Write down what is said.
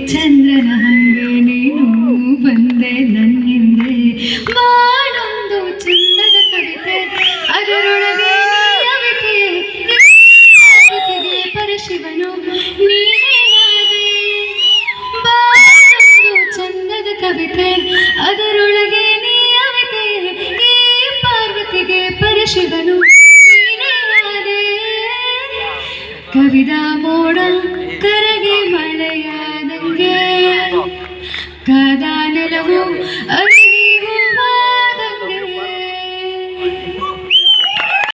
ಚಂದ್ರನ ಹಂಗೆ ನೀನು ಬಂದೆ ನನ್ನ ಹಿಂದೆ ಮಾಡೊಂದು ಚಂದದ ಕವಿತೆ ಅದರೊಳಗೆ ಕವಿತೆ ಪರಶಿವನು ನೀನೇ ಬಾಳೊಂದು ಚಂದದ ಕವಿತೆ ಅದರೊಳಗೆ ನೀಯವಿತೆ ಈ ಪಾರ್ವತಿಗೆ ಪರಶಿವನು ನೀನೇ ಕವಿದ ಮೋಡ ಕರಗಿ ಮಳೆಯಾದಂಗೆ ಕಾದ ನೆಲವು